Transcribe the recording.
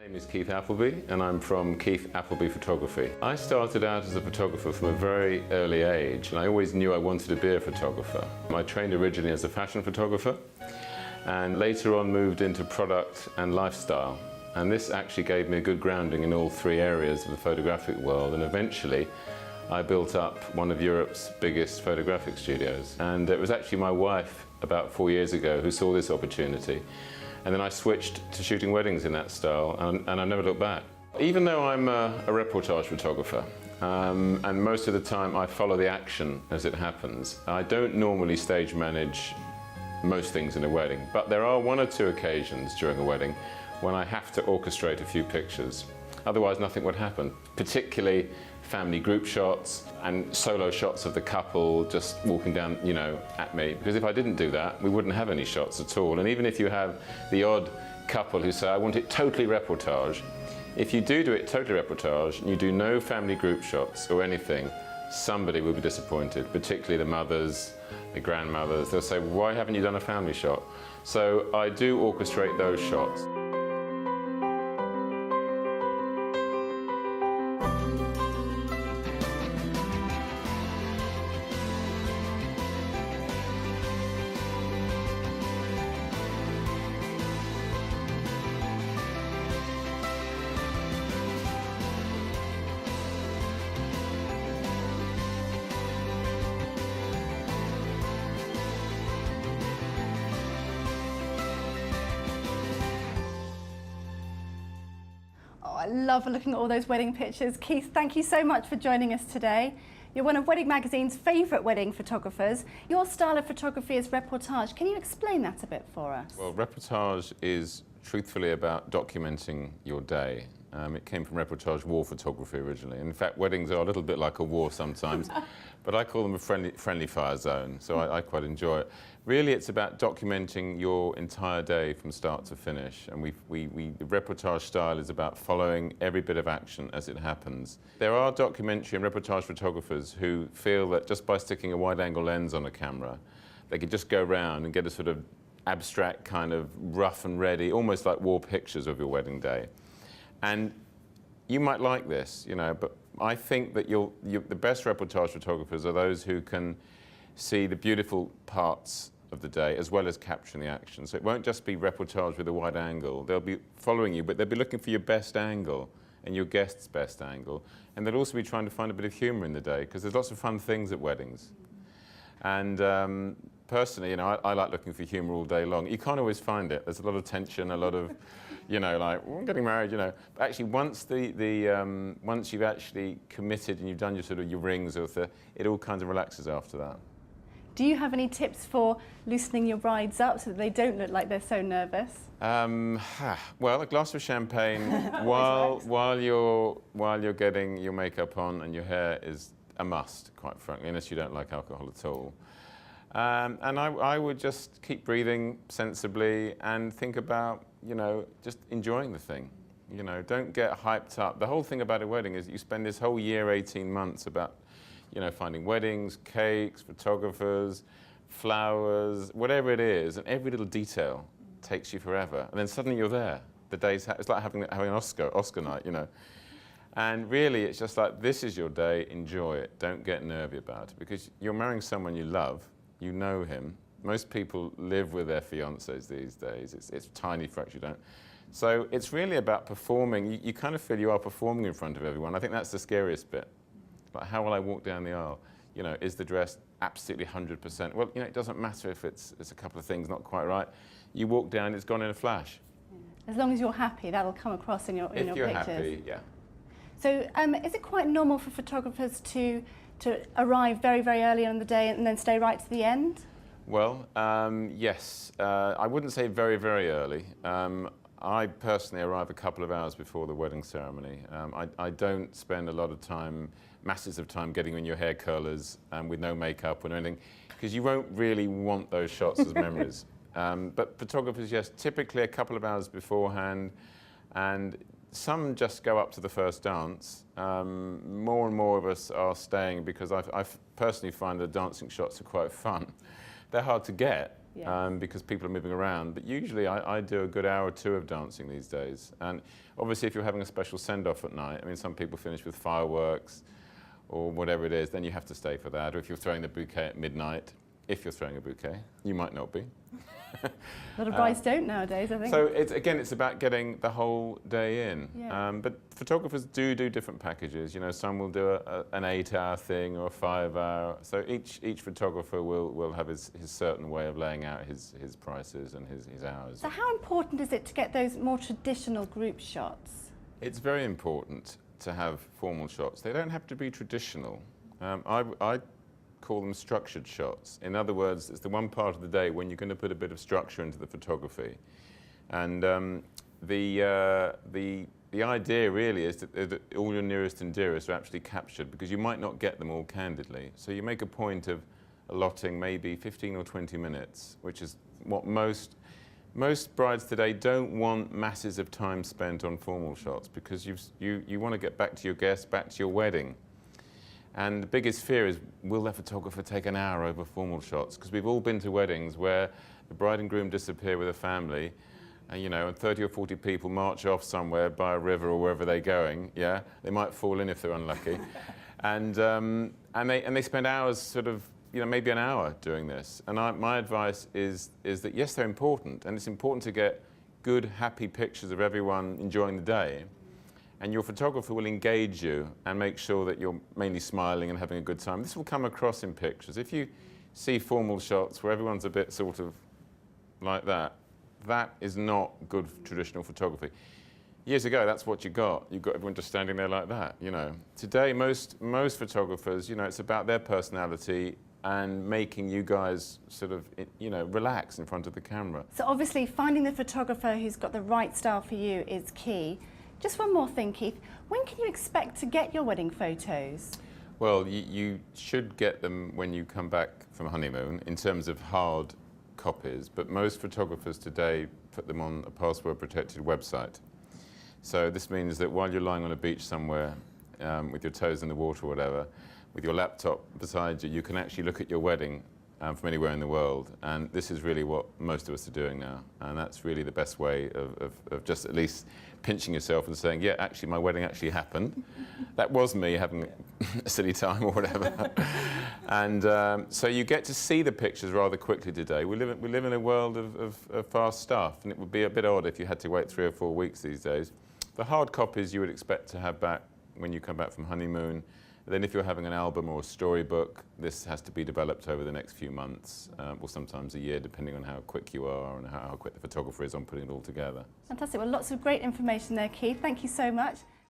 My name is Keith Appleby and I'm from Keith Appleby Photography. I started out as a photographer from a very early age and I always knew I wanted to be a photographer. I trained originally as a fashion photographer and later on moved into product and lifestyle. And this actually gave me a good grounding in all three areas of the photographic world, and eventually I built up one of Europe's biggest photographic studios. And it was actually my wife about 4 years ago who saw this opportunity. And then I switched to shooting weddings in that style, and I never looked back. Even though I'm a reportage photographer, and most of the time I follow the action as it happens, I don't normally stage manage most things in a wedding, but there are one or two occasions during a wedding when I have to orchestrate a few pictures. Otherwise nothing would happen, particularly family group shots and solo shots of the couple just walking down, at me. Because if I didn't do that, we wouldn't have any shots at all. And even if you have the odd couple who say, I want it totally reportage, if you do it totally reportage and you do no family group shots or anything, somebody will be disappointed, particularly the mothers, the grandmothers. They'll say, why haven't you done a family shot? So I do orchestrate those shots. I love looking at all those wedding pictures. Keith, thank you so much for joining us today. You're one of Wedding Magazine's favourite wedding photographers. Your style of photography is reportage. Can you explain that a bit for us? Well, reportage is truthfully about documenting your day. It came from reportage war photography originally. In fact, weddings are a little bit like a war sometimes, but I call them a friendly fire zone, so I quite enjoy it. Really, it's about documenting your entire day from start to finish, and the reportage style is about following every bit of action as it happens. There are documentary and reportage photographers who feel that just by sticking a wide-angle lens on a camera, they could just go around and get a sort of abstract kind of rough and ready, almost like war pictures of your wedding day. And you might like this, but I think that the best reportage photographers are those who can see the beautiful parts of the day as well as capturing the action. So it won't just be reportage with a wide angle. They'll be following you, but they'll be looking for your best angle and your guest's best angle. And they'll also be trying to find a bit of humour in the day, because there's lots of fun things at weddings. And personally, I like looking for humour all day long. You can't always find it. There's a lot of tension, a lot of, like, I'm getting married, But actually, once once you've actually committed and you've done your rings, it all kind of relaxes after that. Do you have any tips for loosening your brides up so that they don't look like they're so nervous? Well, a glass of champagne while you're getting your makeup on and your hair is a must, quite frankly, unless you don't like alcohol at all. And I would just keep breathing sensibly and think about, just enjoying the thing. Don't get hyped up. The whole thing about a wedding is you spend this whole year, 18 months about, finding weddings, cakes, photographers, flowers, whatever it is, and every little detail takes you forever. And then suddenly you're there. It's like having an Oscar night, And really, it's just like, this is your day, enjoy it. Don't get nervy about it, because you're marrying someone you love, you know him. Most people live with their fiancés these days. It's a tiny fraction you don't. So it's really about performing. You kind of feel you are performing in front of everyone. I think that's the scariest bit. Like, how will I walk down the aisle? Is the dress absolutely 100%? Well, it doesn't matter if it's a couple of things not quite right. You walk down, it's gone in a flash. As long as you're happy, that'll come across in your pictures. If you're happy, yeah. So is it quite normal for photographers to arrive very, very early on the day and then stay right to the end? Well, yes. I wouldn't say very, very early. I personally arrive a couple of hours before the wedding ceremony. I don't spend a lot of time, masses of time, getting in your hair curlers with no makeup or anything, because you won't really want those shots as memories. But photographers, yes, typically a couple of hours beforehand, and some just go up to the first dance. More and more of us are staying because I personally find the dancing shots are quite fun. They're hard to get, Yes. because people are moving around. But usually I do a good hour or two of dancing these days. And obviously if you're having a special send-off at night, I mean, some people finish with fireworks or whatever it is, then you have to stay for that. Or if you're throwing the bouquet at midnight, if you're throwing a bouquet, you might not be. A lot of brides don't nowadays, I think. So it's about getting the whole day in. Yeah. But photographers do different packages. You know, some will do an 8-hour thing or a 5-hour. So each photographer will have his certain way of laying out his prices and his hours. So how important is it to get those more traditional group shots? It's very important to have formal shots. They don't have to be traditional. I call them structured shots. In other words, it's the one part of the day when you're going to put a bit of structure into the photography. And the idea really is that all your nearest and dearest are actually captured, because you might not get them all candidly. So you make a point of allotting maybe 15 or 20 minutes, which is what most brides today don't want masses of time spent on formal shots, because you want to get back to your guests, back to your wedding. And the biggest fear is, will that photographer take an hour over formal shots? Because we've all been to weddings where the bride and groom disappear with a family, and, you know, and 30 or 40 people march off somewhere by a river or wherever they're going. Yeah, they might fall in if they're unlucky, and they spend hours, sort of, you know, maybe an hour doing this. And my advice is that yes, they're important, and it's important to get good, happy pictures of everyone enjoying the day. And your photographer will engage you and make sure that you're mainly smiling and having a good time. This will come across in pictures. If you see formal shots where everyone's a bit sort of like that, that is not good traditional photography. Years ago, that's what you got. You got everyone just standing there like that, you know. Today, most photographers, you know, it's about their personality and making you guys sort of, you know, relax in front of the camera. So obviously finding the photographer who's got the right style for you is key. Just one more thing, Keith. When can you expect to get your wedding photos? Well, you should get them when you come back from honeymoon in terms of hard copies, but most photographers today put them on a password-protected website. So this means that while you're lying on a beach somewhere with your toes in the water or whatever, with your laptop beside you, you can actually look at your wedding from anywhere in the world. And this is really what most of us are doing now. And that's really the best way of just at least pinching yourself and saying, yeah, actually, my wedding actually happened. That was me having a silly time or whatever. And so you get to see the pictures rather quickly today. We live in a world of fast stuff, and it would be a bit odd if you had to wait 3 or 4 weeks these days. The hard copies you would expect to have back when you come back from honeymoon. Then if you're having an album or a storybook, this has to be developed over the next few months, or sometimes a year, depending on how quick you are and how quick the photographer is on putting it all together. Fantastic. Well, lots of great information there, Keith. Thank you so much.